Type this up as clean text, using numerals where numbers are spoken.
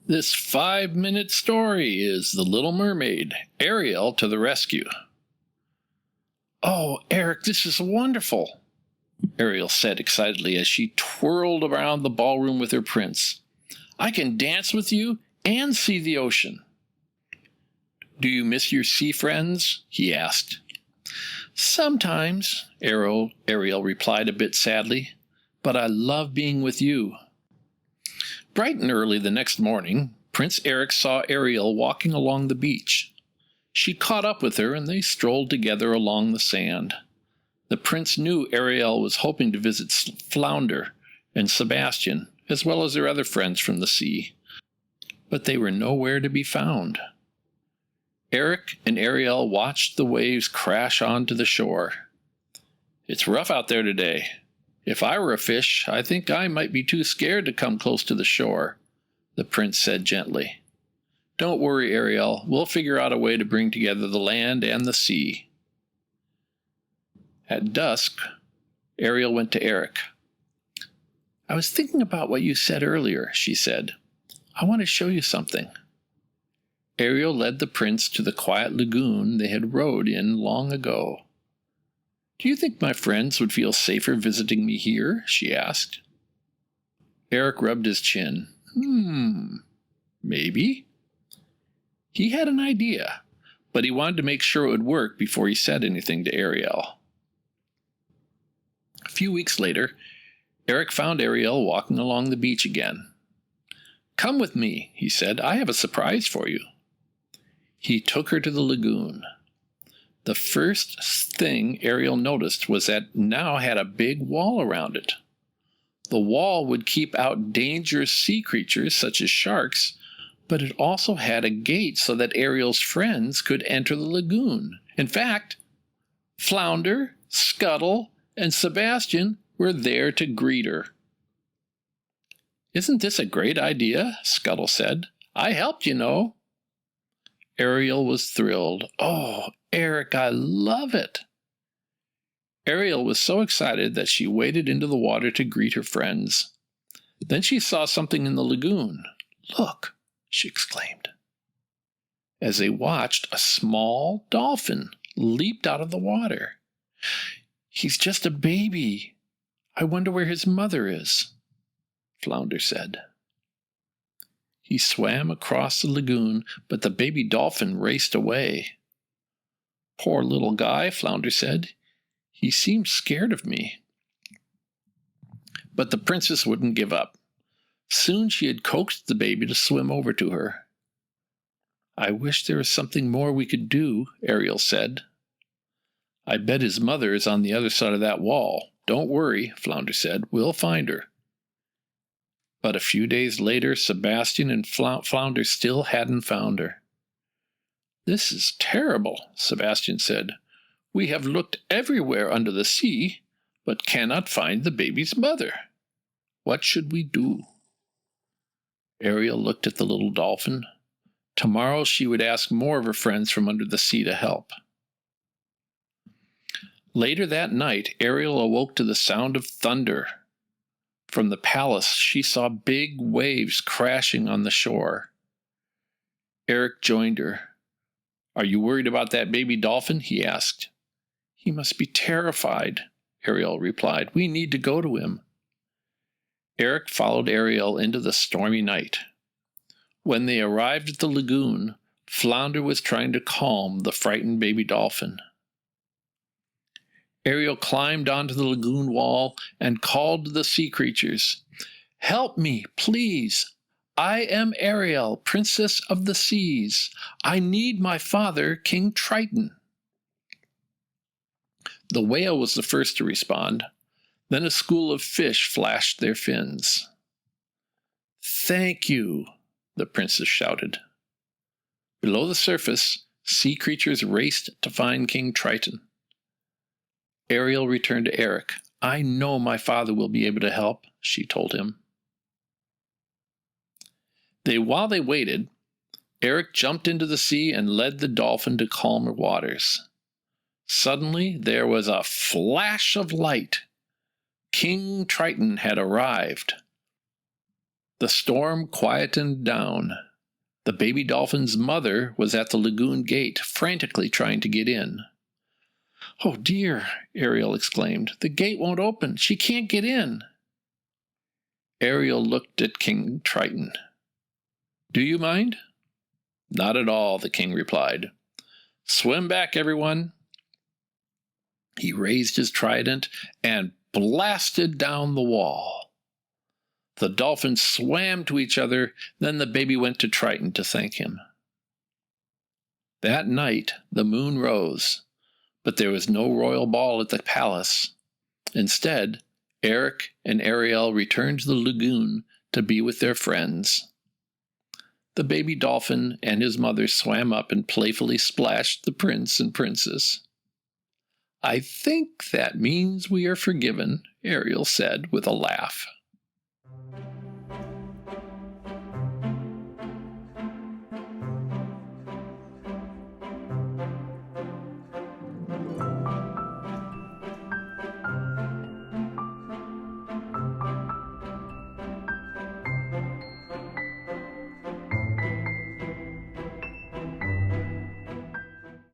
This 5-minute story is The Little Mermaid, Ariel to the rescue. "Oh, Eric, this is wonderful," Ariel said excitedly as she twirled around the ballroom with her prince. "I can dance with you and see the ocean." "Do you miss your sea friends?" he asked. "Sometimes," Ariel replied a bit sadly, "but I love being with you." Bright and early the next morning, Prince Eric saw Ariel walking along the beach. She caught up with her, and they strolled together along the sand. The prince knew Ariel was hoping to visit Flounder and Sebastian, as well as their other friends from the sea. But they were nowhere to be found. Eric and Ariel watched the waves crash onto the shore. "It's rough out there today. If I were a fish, I think I might be too scared to come close to the shore," the prince said gently. "Don't worry, Ariel. We'll figure out a way to bring together the land and the sea." At dusk, Ariel went to Eric. "I was thinking about what you said earlier," she said. "I want to show you something." Ariel led the prince to the quiet lagoon they had rowed in long ago. "Do you think my friends would feel safer visiting me here?" she asked. Eric rubbed his chin. Maybe. He had an idea, but he wanted to make sure it would work before he said anything to Ariel. A few weeks later, Eric found Ariel walking along the beach again. "Come with me," he said. "I have a surprise for you." He took her to the lagoon. The first thing Ariel noticed was that it now had a big wall around it. The wall would keep out dangerous sea creatures such as sharks, but it also had a gate so that Ariel's friends could enter the lagoon. In fact, Flounder, Scuttle, and Sebastian were there to greet her. "Isn't this a great idea?" Scuttle said. "I helped, you know." Ariel was thrilled. "Oh, Eric, I love it." Ariel was so excited that she waded into the water to greet her friends. Then she saw something in the lagoon. "Look," she exclaimed. As they watched, a small dolphin leaped out of the water. "He's just a baby. I wonder where his mother is," Flounder said. He swam across the lagoon, but the baby dolphin raced away. "Poor little guy," Flounder said. "He seems scared of me." But the princess wouldn't give up. Soon she had coaxed the baby to swim over to her. "I wish there was something more we could do," Ariel said. "I bet his mother is on the other side of that wall. Don't worry," Flounder said. "We'll find her." But a few days later, Sebastian and Flounder still hadn't found her. "This is terrible," Sebastian said. "We have looked everywhere under the sea, but cannot find the baby's mother. What should we do?" Ariel looked at the little dolphin. Tomorrow she would ask more of her friends from under the sea to help. Later that night, Ariel awoke to the sound of thunder. From the palace, she saw big waves crashing on the shore. Eric joined her. "Are you worried about that baby dolphin?" he asked. "He must be terrified," Ariel replied. "We need to go to him." Eric followed Ariel into the stormy night. When they arrived at the lagoon, Flounder was trying to calm the frightened baby dolphin. Ariel climbed onto the lagoon wall and called to the sea creatures. "Help me, please. I am Ariel, Princess of the Seas. I need my father, King Triton." The whale was the first to respond. Then a school of fish flashed their fins. "Thank you," the princess shouted. Below the surface, sea creatures raced to find King Triton. Ariel returned to Eric. "I know my father will be able to help," she told him. While they waited, Eric jumped into the sea and led the dolphin to calmer waters. Suddenly there was a flash of light. King Triton had arrived. The storm quietened down. The baby dolphin's mother was at the lagoon gate, frantically trying to get in. "Oh dear," Ariel exclaimed. "The gate won't open. She can't get in." Ariel looked at King Triton. "Do you mind?" "Not at all," the king replied. "Swim back, everyone." He raised his trident and blasted down the wall. The dolphins swam to each other, then the baby went to Triton to thank him. That night the moon rose, but there was no royal ball at the palace. Instead, Eric and Ariel returned to the lagoon to be with their friends. The baby dolphin and his mother swam up and playfully splashed the prince and princess. "I think that means we are forgiven," Ariel said with a laugh.